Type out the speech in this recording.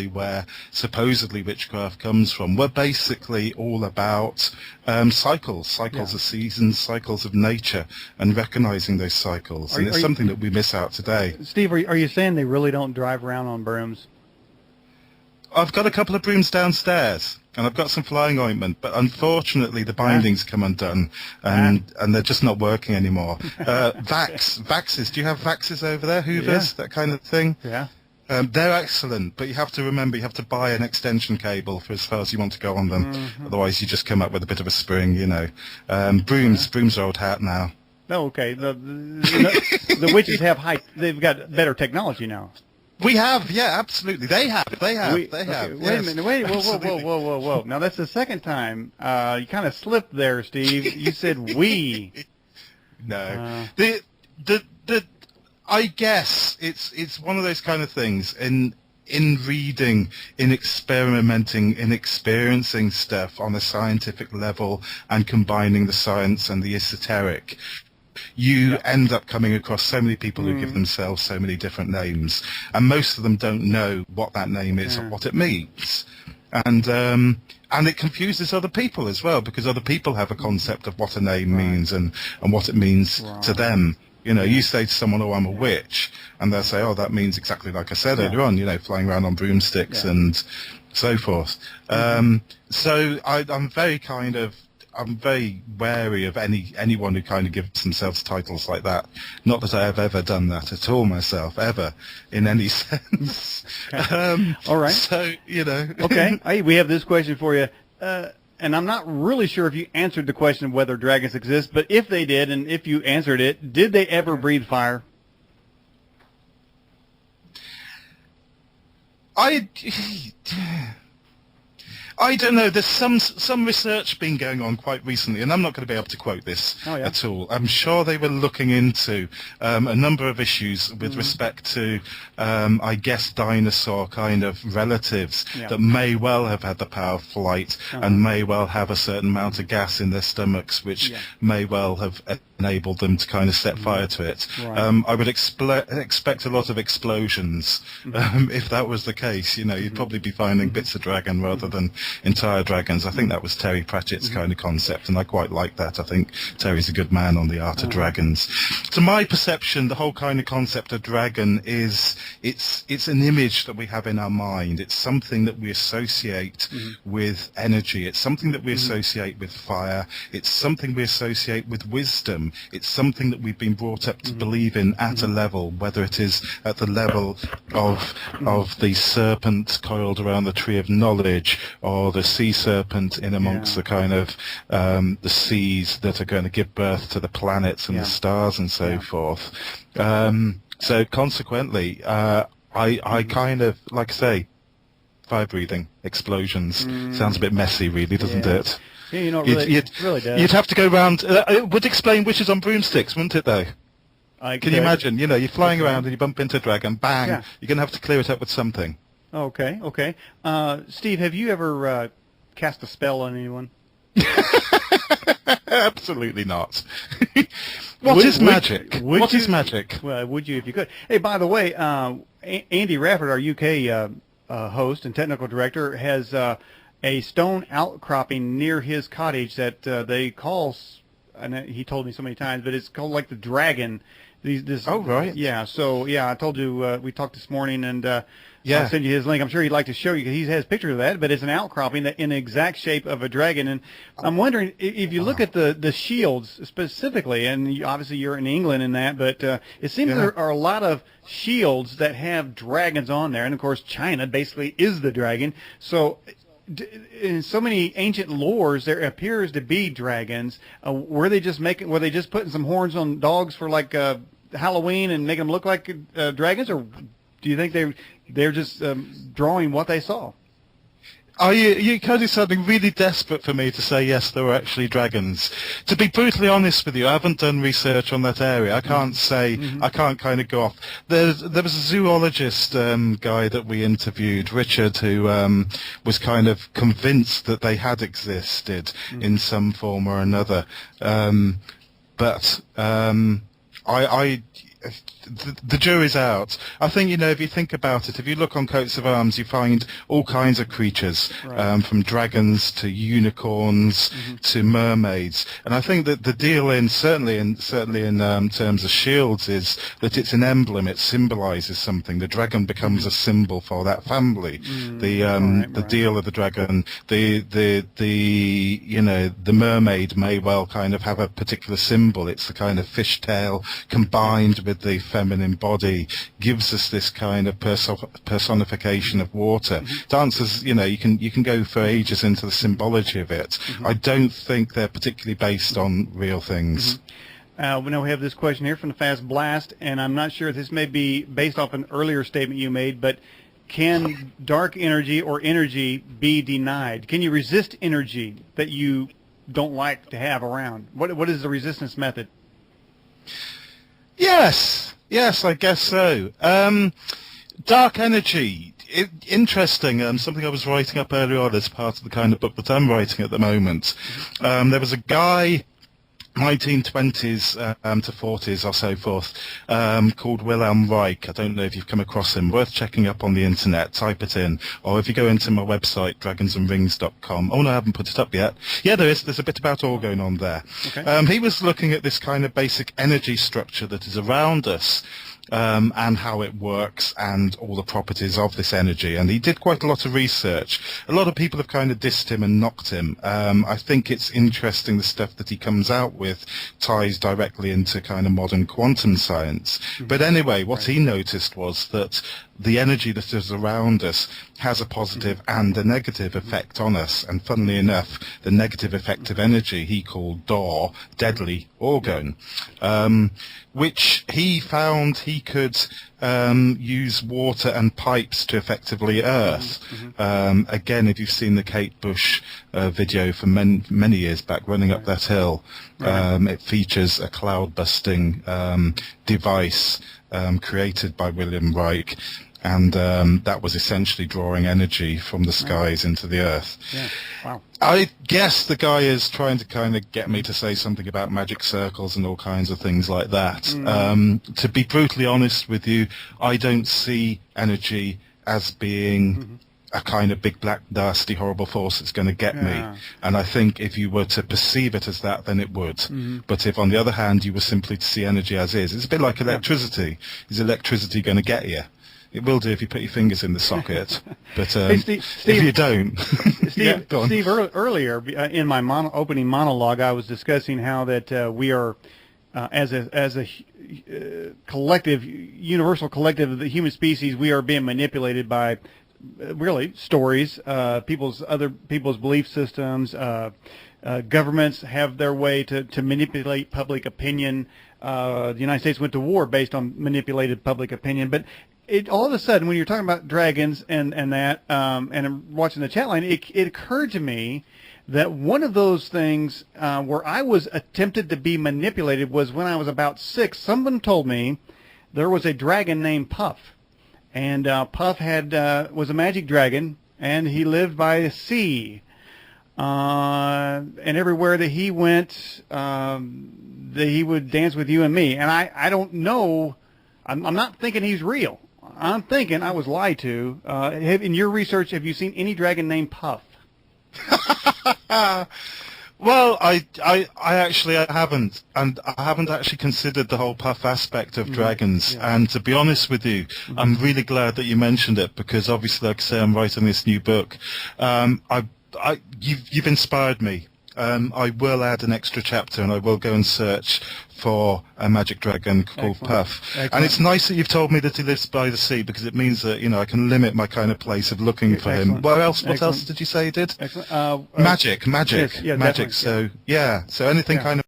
where supposedly witchcraft comes from, were basically all about cycles of seasons, cycles of nature, and recognizing those cycles. And it's something that we miss out today. Steve, are you saying they really don't drive around on brooms? I've got a couple of brooms downstairs, and I've got some flying ointment, but unfortunately the bindings come undone, and they're just not working anymore. Vaxes, do you have Vaxes over there? Hoovers, that kind of thing? Yeah. They're excellent, but you have to remember you have to buy an extension cable for as far as you want to go on them. Otherwise you just come up with a bit of a spring, you know. Brooms are old hat now. Oh, okay. The witches they've got better technology now. We have, yeah, absolutely. They have. Wait a minute. Whoa. Now, that's the second time. You kind of slipped there, Steve. You said we. No. I guess it's one of those kind of things in reading, in experimenting, in experiencing stuff on a scientific level and combining the science and the esoteric. You end up coming across so many people who give themselves so many different names, and most of them don't know what that name is or what it means. And it confuses other people as well, because other people have a concept of what a name means and what it means to them. You know, you say to someone, "Oh, I'm a witch," and they'll say, "Oh, that means exactly like I said earlier on, you know, flying around on broomsticks and so forth." So I'm very wary of anyone who kind of gives themselves titles like that. Not that I have ever done that at all myself, ever, in any sense. All right. So, you know. Okay. We have this question for you. And I'm not really sure if you answered the question of whether dragons exist, but if they did, and if you answered it, did they ever breathe fire? I don't know. There's some research been going on quite recently, and I'm not going to be able to quote this at all. I'm sure they were looking into a number of issues with respect to, I guess, dinosaur kind of relatives that may well have had the power of flight and may well have a certain amount of gas in their stomachs, which may well have enabled them to kind of set fire to it. Right. I would expect a lot of explosions if that was the case. You know, you'd probably be finding bits of dragon rather than entire dragons. I think that was Terry Pratchett's kind of concept, and I quite like that. I think Terry's a good man on the art of dragons. To my perception, the whole kind of concept of dragon is it's an image that we have in our mind. It's something that we associate with energy. It's something that we associate with fire. It's something we associate with wisdom. It's something that we've been brought up to believe in at a level, whether it is at the level of the serpent coiled around the tree of knowledge, or the sea serpent in amongst the kind of the seas that are going to give birth to the planets and the stars and so forth. So consequently, I kind of, like I say, fire breathing, explosions. Sounds a bit messy, really, doesn't it? Yeah, you know, it really does. You'd have to go round. It would explain witches on broomsticks, wouldn't it, though? Can you imagine? You know, you're flying around and you bump into a dragon, bang, you're going to have to clear it up with something. Okay. Steve, have you ever cast a spell on anyone? Absolutely not. What is magic? What is magic? Well, would you if you could? Hey, by the way, Andy Rafford, our UK host and technical director, has a stone outcropping near his cottage that they call, and he told me so many times, but it's called like the dragon. Oh, right. Yeah, so, I told you, we talked this morning, and I'll send you his link. I'm sure he'd like to show you, because he has pictures of that, but it's an outcropping that in the exact shape of a dragon. And I'm wondering, if you look at the shields specifically, and obviously you're in England in that, but it seems there are a lot of shields that have dragons on there. And, of course, China basically is the dragon. So in so many ancient lores, there appears to be dragons. Were they just putting some horns on dogs for like Halloween and making them look like dragons, or do you think they're just drawing what they saw? Are you kind of sounding really desperate for me to say yes, there were actually dragons? To be brutally honest with you, I haven't done research on that area. I can't say, I can't kind of go off. There was a zoologist guy that we interviewed, Richard, who was kind of convinced that they had existed in some form or another. But the jury's out. I think, if you think about it, if you look on coats of arms, you find all kinds of creatures, right. From dragons to unicorns to mermaids. And I think that the deal certainly in terms of shields is that it's an emblem. It symbolizes something. The dragon becomes a symbol for that family. The deal of the dragon, the mermaid may well kind of have a particular symbol. It's the kind of fishtail combined with the feminine body, gives us this kind of personification of water. Dances, you can go for ages into the symbology of it. I don't think they're particularly based on real things. We know we have this question here from the Fast Blast, and I'm not sure if this may be based off an earlier statement you made, but can dark energy or energy be denied? Can you resist energy that you don't like to have around? What is the resistance method? Yes, I guess so. Dark energy, interesting. Something I was writing up earlier on as part of the kind of book that I'm writing at the moment. There was a guy, 1920s to 40s or so forth, called Wilhelm Reich. I don't know if you've come across him. Worth checking up on the internet. Type it in. Or if you go into my website, dragonsandrings.com. Oh, no, I haven't put it up yet. Yeah, there is. There's a bit about ore going on there. Okay. He was looking at this kind of basic energy structure that is around us. And how it works and all the properties of this energy. And he did quite a lot of research. A lot of people have kind of dissed him and knocked him. I think it's interesting the stuff that he comes out with ties directly into kind of modern quantum science. But anyway, what he noticed was that the energy that is around us has a positive and a negative effect on us. And funnily enough, the negative effect of energy he called DOR, deadly orgone, which he found he could use water and pipes to effectively earth. Again, if you've seen the Kate Bush video from many years back, running up that hill, it features a cloud-busting device created by William Reich. And that was essentially drawing energy from the skies into the earth. Yeah. Wow. I guess the guy is trying to kind of get me to say something about magic circles and all kinds of things like that. To be brutally honest with you, I don't see energy as being a kind of big, black, nasty, horrible force that's going to get me. And I think if you were to perceive it as that, then it would. But if, on the other hand, you were simply to see energy as is, it's a bit like electricity. Is electricity going to get you? It will do if you put your fingers in the socket, but hey, Steve, if you don't. Steve, earlier in my opening monologue, I was discussing how that we are, as a collective, universal collective of the human species, we are being manipulated by really stories, people's belief systems. Governments have their way to manipulate public opinion. The United States went to war based on manipulated public opinion, but all of a sudden, when you're talking about dragons and that, and I'm watching the chat line, it occurred to me that one of those things where I was attempted to be manipulated was when I was about 6. Someone told me there was a dragon named Puff, and Puff was a magic dragon, and he lived by the sea. And everywhere that he went, that he would dance with you and me. And I don't know. I'm not thinking he's real. I'm thinking I was lied to. In your research, have you seen any dragon named Puff? Well, I actually haven't, and I haven't actually considered the whole Puff aspect of dragons. Yeah. And to be honest with you, I'm really glad that you mentioned it, because obviously, like I say, I'm writing this new book. You've inspired me. I will add an extra chapter, and I will go and search for a magic dragon called Puff. Excellent. And it's nice that you've told me that he lives by the sea, because it means that I can limit my kind of place of looking for him. What else did you say he did? Excellent. Magic. Yes, yeah, magic. So so anything kind of